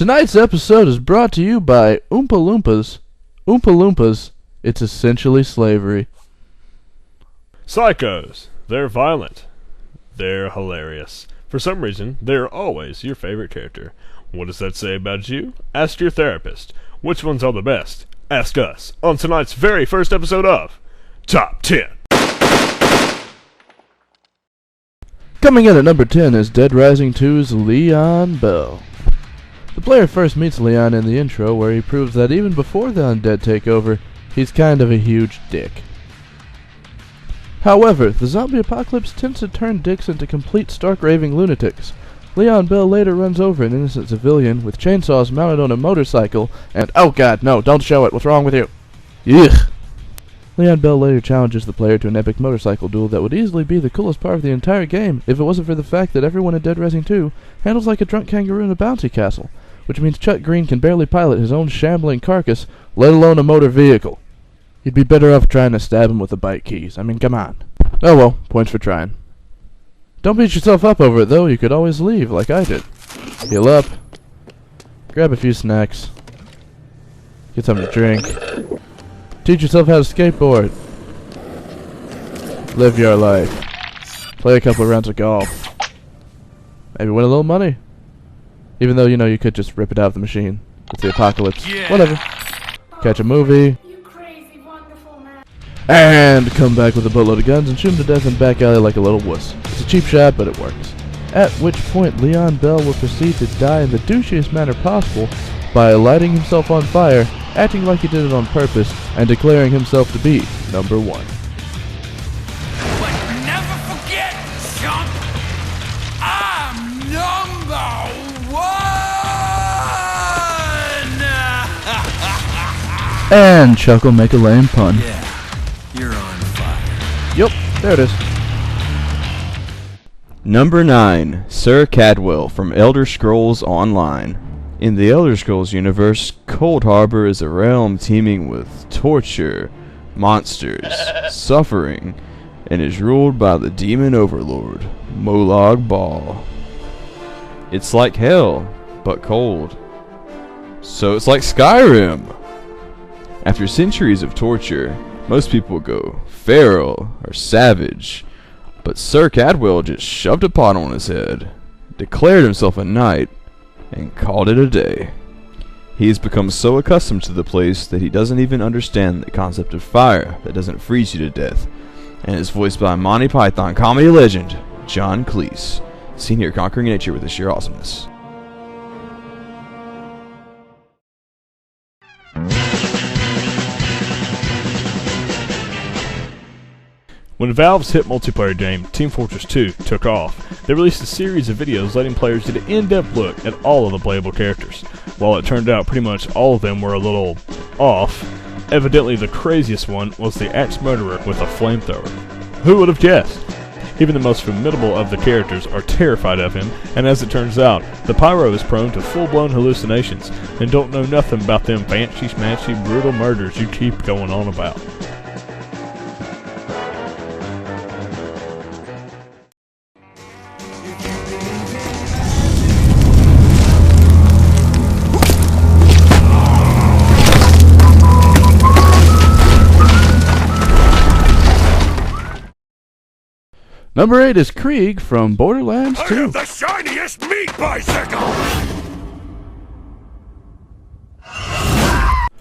Tonight's episode is brought to you by Oompa Loompas. Oompa Loompas, it's essentially slavery. Psychos. They're violent. They're hilarious. For some reason, they're always your favorite character. What does that say about you? Ask your therapist. Which ones are the best? Ask us on tonight's very first episode of Top 10. Coming in at number 10 is Dead Rising 2's Leon Bell. The player first meets Leon in the intro, where he proves that even before the undead takeover, he's kind of a huge dick. However, the zombie apocalypse tends to turn dicks into complete stark raving lunatics. Leon Bell later runs over an innocent civilian with chainsaws mounted on a motorcycle and— oh god, no, don't show it, what's wrong with you? Ugh! Leon Bell later challenges the player to an epic motorcycle duel that would easily be the coolest part of the entire game if it wasn't for the fact that everyone in Dead Rising 2 handles like a drunk kangaroo in a bouncy castle, which means Chuck Green can barely pilot his own shambling carcass, let alone a motor vehicle. You'd be better off trying to stab him with the bike keys. I mean, come on. Oh well, points for trying. Don't beat yourself up over it though, you could always leave like I did. Heal up, grab a few snacks, get something to drink, teach yourself how to skateboard, live your life, play a couple of rounds of golf, maybe win a little money. Even though, you could just rip it out of the machine. It's the apocalypse. Yeah. Whatever. Catch a movie. You crazy, wonderful man. And come back with a boatload of guns and shoot him to death in the back alley like a little wuss. It's a cheap shot, but it works. At which point, Leon Bell will proceed to die in the douchiest manner possible by lighting himself on fire, acting like he did it on purpose, and declaring himself to be number one. But never forget, chump, I'm number one! And Chuck will make a lame pun. Yeah, you're on fire. Yup, there it is. Number 9, Sir Cadwell from Elder Scrolls Online. In the Elder Scrolls universe, Cold Harbor is a realm teeming with torture, monsters, suffering, and is ruled by the demon overlord, Molag Bal. It's like hell, but cold. So it's like Skyrim! After centuries of torture, most people go feral or savage, but Sir Cadwell just shoved a pot on his head, declared himself a knight, and called it a day. He has become so accustomed to the place that he doesn't even understand the concept of fire that doesn't freeze you to death, and is voiced by Monty Python comedy legend John Cleese, seen here conquering nature with his sheer awesomeness. When Valve's hit multiplayer game Team Fortress 2 took off, they released a series of videos letting players get an in-depth look at all of the playable characters. While it turned out pretty much all of them were a little off, evidently the craziest one was the axe murderer with a flamethrower. Who would have guessed? Even the most formidable of the characters are terrified of him, and as it turns out, the pyro is prone to full-blown hallucinations and don't know nothing about them fancy-smashy brutal murders you keep going on about. Number 8 is Krieg from Borderlands 2. I have the shiniest meat bicycle!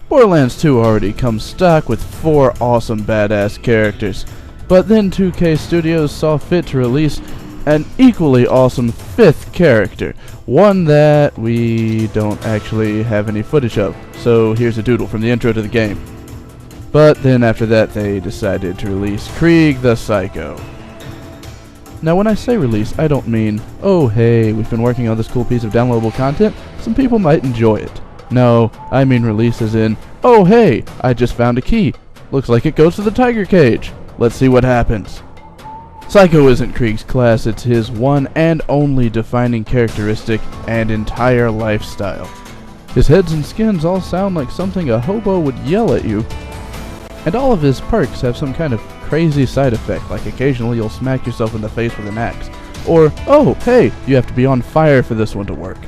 Borderlands 2 already comes stock with 4 awesome badass characters, but then 2K Studios saw fit to release an equally awesome 5th character, one that we don't actually have any footage of, so here's a doodle from the intro to the game. But then after that they decided to release Krieg the Psycho. Now when I say release, I don't mean, oh hey, we've been working on this cool piece of downloadable content, some people might enjoy it. No, I mean release as in, oh hey, I just found a key. Looks like it goes to the tiger cage. Let's see what happens. Psycho isn't Krieg's class, it's his one and only defining characteristic and entire lifestyle. His heads and skins all sound like something a hobo would yell at you, and all of his perks have some kind of crazy side effect, like occasionally you'll smack yourself in the face with an axe, or, oh, hey, you have to be on fire for this one to work.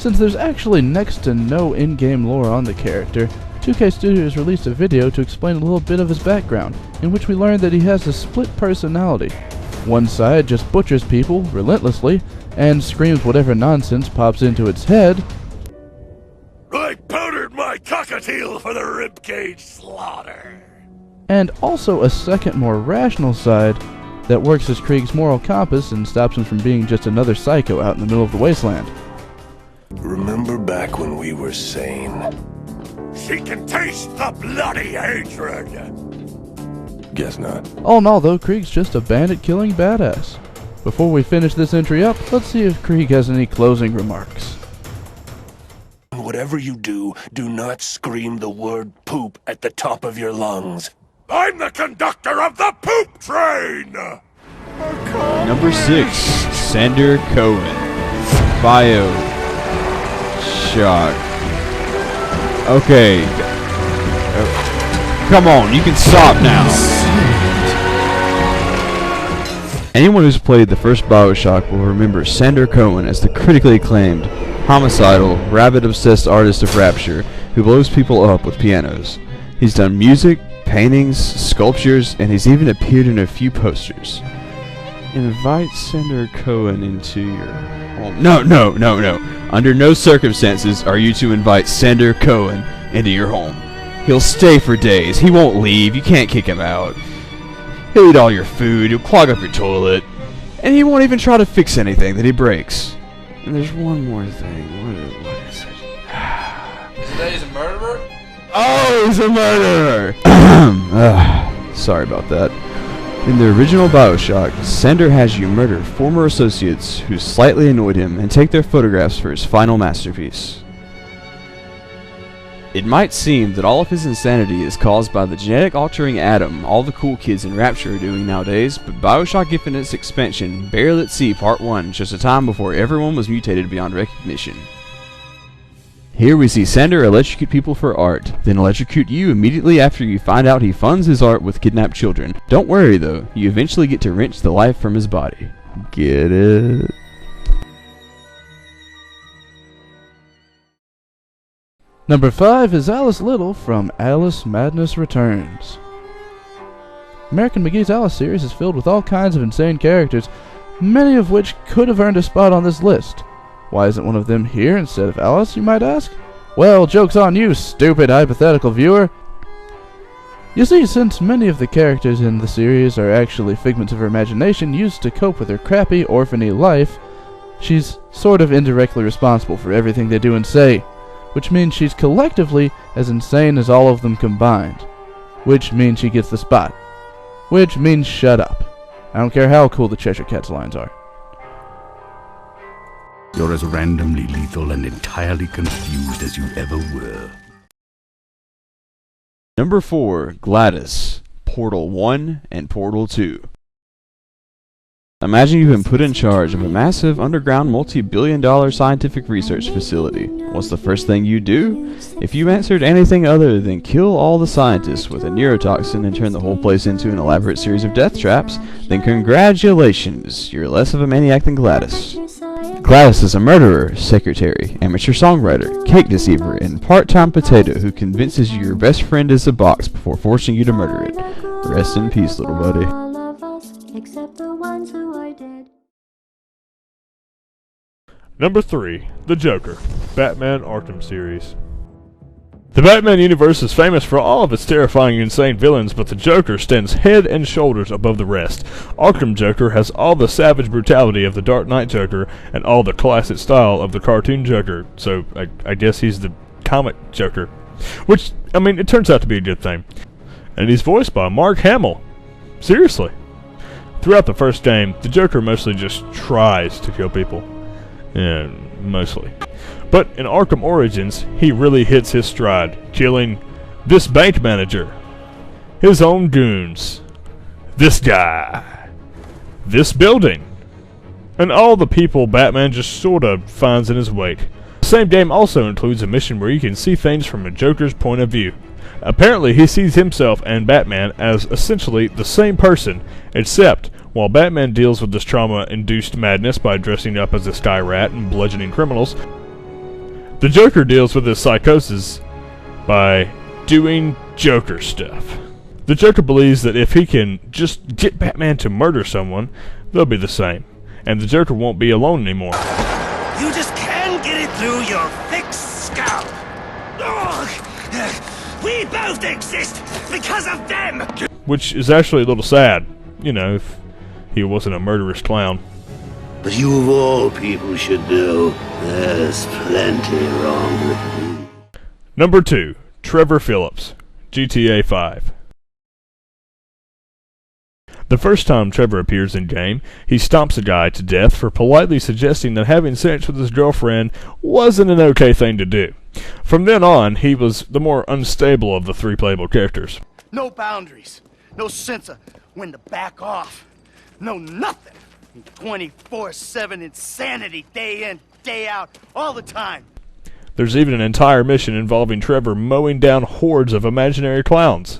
Since there's actually next to no in-game lore on the character, 2K Studios released a video to explain a little bit of his background, in which we learned that he has a split personality. One side just butchers people relentlessly and screams whatever nonsense pops into its head, I powdered my cockatiel for the ribcage slaughter. and also a second, more rational side that works as Krieg's moral compass and stops him from being just another psycho out in the middle of the wasteland. Remember back when we were sane? She can taste the bloody hatred. Guess not. All in all though, Krieg's just a bandit-killing badass. Before we finish this entry up, let's see if Krieg has any closing remarks. Whatever you do, do not scream the word poop at the top of your lungs. I'm the conductor of the poop train. Number 6, Sander Cohen. Bio. Shock. Okay. Come on, you can stop now. Anyone who's played the first BioShock will remember Sander Cohen as the critically acclaimed, homicidal, rabbit-obsessed artist of Rapture who blows people up with pianos. He's done music, paintings, sculptures, and he's even appeared in a few posters. Invite Sander Cohen into your home. No. Under no circumstances are you to invite Sander Cohen into your home. He'll stay for days. He won't leave. You can't kick him out. He'll eat all your food. He'll clog up your toilet. And he won't even try to fix anything that he breaks. And there's one more thing. What is it? Today he's a murderer? Oh, he's a murderer! Sorry about that. In the original BioShock, Sander has you murder former associates who slightly annoyed him and take their photographs for his final masterpiece. It might seem that all of his insanity is caused by the genetic altering atom all the cool kids in Rapture are doing nowadays, but BioShock Infinite's expansion, Burial at Sea Part 1, just a time before everyone was mutated beyond recognition. Here we see Sander electrocute people for art, then electrocute you immediately after you find out he funds his art with kidnapped children. Don't worry though, you eventually get to wrench the life from his body. Get it? Number 5 is Alice Little from Alice Madness Returns. American McGee's Alice series is filled with all kinds of insane characters, many of which could have earned a spot on this list. Why isn't one of them here instead of Alice, you might ask? Well, joke's on you, stupid hypothetical viewer. You see, since many of the characters in the series are actually figments of her imagination used to cope with her crappy, orphany life, she's sort of indirectly responsible for everything they do and say, which means she's collectively as insane as all of them combined. Which means she gets the spot. Which means shut up. I don't care how cool the Cheshire Cat's lines are. You're as randomly lethal and entirely confused as you ever were. Number 4, Gladys, Portal 1 and Portal 2. Imagine you've been put in charge of a massive underground multi-billion-dollar scientific research facility. What's the first thing you do? If you answered anything other than kill all the scientists with a neurotoxin and turn the whole place into an elaborate series of death traps, then congratulations, you're less of a maniac than Gladys. Gladys is a murderer, secretary, amateur songwriter, cake deceiver, and part-time potato who convinces you your best friend is a box before forcing you to murder it. Rest in peace, little buddy. Except the ones who are dead. Number 3, The Joker, Batman Arkham series. The Batman universe is famous for all of its terrifying and insane villains, but the Joker stands head and shoulders above the rest. Arkham Joker has all the savage brutality of the Dark Knight Joker and all the classic style of the cartoon Joker, so I guess he's the comic Joker. Which, I mean, it turns out to be a good thing. And he's voiced by Mark Hamill. Seriously. Throughout the first game, the Joker mostly just tries to kill people. Mostly. But in Arkham Origins, he really hits his stride, killing this bank manager, his own goons, this guy, this building, and all the people Batman just sorta finds in his wake. The same game also includes a mission where you can see things from a Joker's point of view. Apparently, he sees himself and Batman as essentially the same person, except while Batman deals with this trauma-induced madness by dressing up as a Sky Rat and bludgeoning criminals, The Joker deals with his psychosis by doing Joker stuff. The Joker believes that if he can just get Batman to murder someone, they'll be the same, and the Joker won't be alone anymore. You just can't get it through your thick scalp. Ugh. We both exist because of them. Which is actually a little sad, you know, if he wasn't a murderous clown. But you of all people should know there's plenty wrong with me. Number 2, Trevor Phillips, GTA 5. The first time Trevor appears in-game, he stomps a guy to death for politely suggesting that having sex with his girlfriend wasn't an okay thing to do. From then on, he was the more unstable of the 3 playable characters. No boundaries, no sense of when to back off, no nothing. 24/7 insanity, day in, day out, all the time. There's even an entire mission involving Trevor mowing down hordes of imaginary clowns.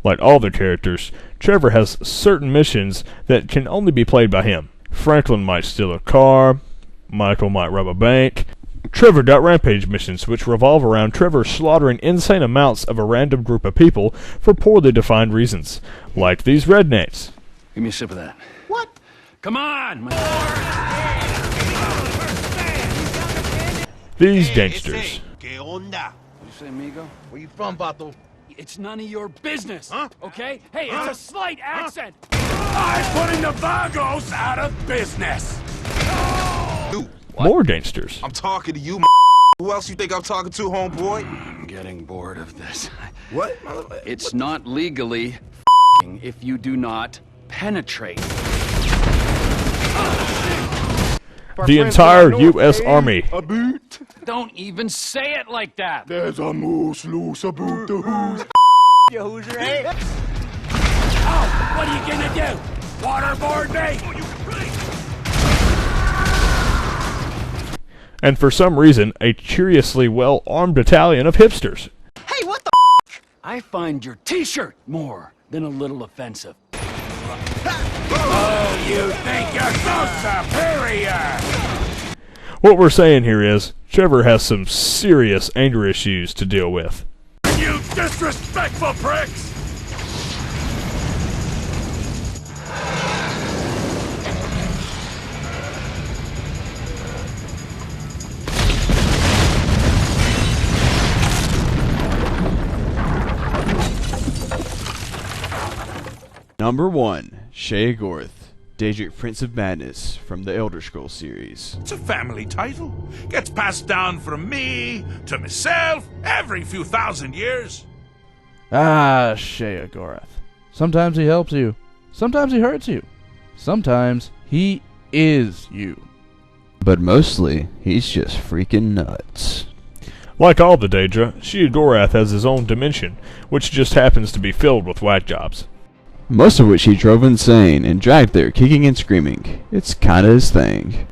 Like all the characters, Trevor has certain missions that can only be played by him. Franklin might steal a car, Michael might rob a bank. Trevor got rampage missions which revolve around Trevor slaughtering insane amounts of a random group of people for poorly defined reasons, like these rednecks. Give me a sip of that. What? Come on! These gangsters. You say, amigo? Where you from, Bato? It's none of your business, huh? Okay? Hey, it's a slight accent! I'm putting the Vagos out of business. More gangsters. I'm talking to you, Who else you think I'm talking to, homeboy? I'm getting bored of this. What? It's not legally if you do not penetrate. The entire U.S. Army. Don't even say it like that! There's a moose loose about the who's. You Hoosier, hey? Oh, what are you gonna do? Waterboard me? And for some reason, a curiously well-armed battalion of hipsters. Hey, what the I find your t-shirt more than a little offensive. Oh, you think you're so superior? What we're saying here is, Trevor has some serious anger issues to deal with. You disrespectful pricks! Number 1, Shea Gorth, Daedric Prince of Madness from the Elder Scrolls series. It's a family title. Gets passed down from me to myself every few thousand years. Ah, Sheogorath. Sometimes he helps you. Sometimes he hurts you. Sometimes he is you. But mostly, he's just freaking nuts. Like all the Daedra, Sheogorath has his own dimension, which just happens to be filled with whack jobs. Most of which he drove insane and dragged there kicking and screaming. It's kinda his thing.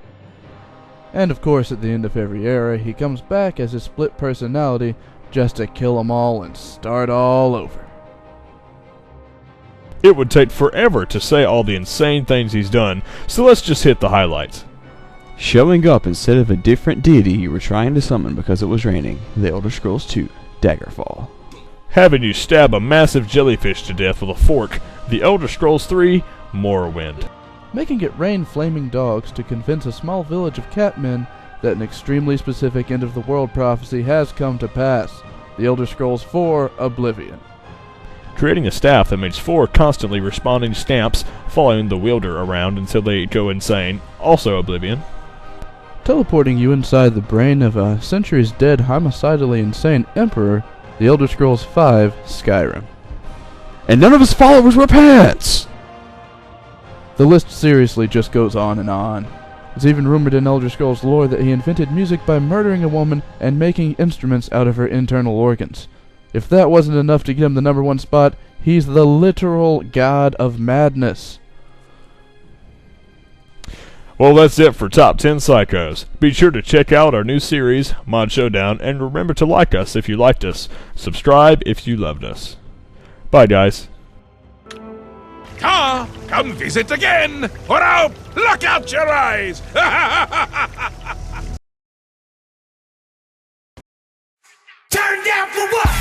And of course, at the end of every era, he comes back as his split personality just to kill them all and start all over. It would take forever to say all the insane things he's done, so let's just hit the highlights. Showing up instead of a different deity you were trying to summon because it was raining. The Elder Scrolls 2, Daggerfall. Having you stab a massive jellyfish to death with a fork, The Elder Scrolls 3, Morrowind. Making it rain flaming dogs to convince a small village of catmen that an extremely specific end-of-the-world prophecy has come to pass. The Elder Scrolls 4, Oblivion. Creating a staff that makes 4 constantly responding stamps following the wielder around until they go insane, also Oblivion. Teleporting you inside the brain of a centuries-dead homicidally insane emperor, The Elder Scrolls 5, Skyrim. And none of his followers were pants! The list seriously just goes on and on. It's even rumored in Elder Scrolls lore that he invented music by murdering a woman and making instruments out of her internal organs. If that wasn't enough to get him the #1 spot, he's the literal god of madness. Well, that's it for Top 10 Psychos. Be sure to check out our new series, Mod Showdown, and remember to like us if you liked us. Subscribe if you loved us. Bye, guys. Come visit again, or I'll pluck out your eyes! burned down for what?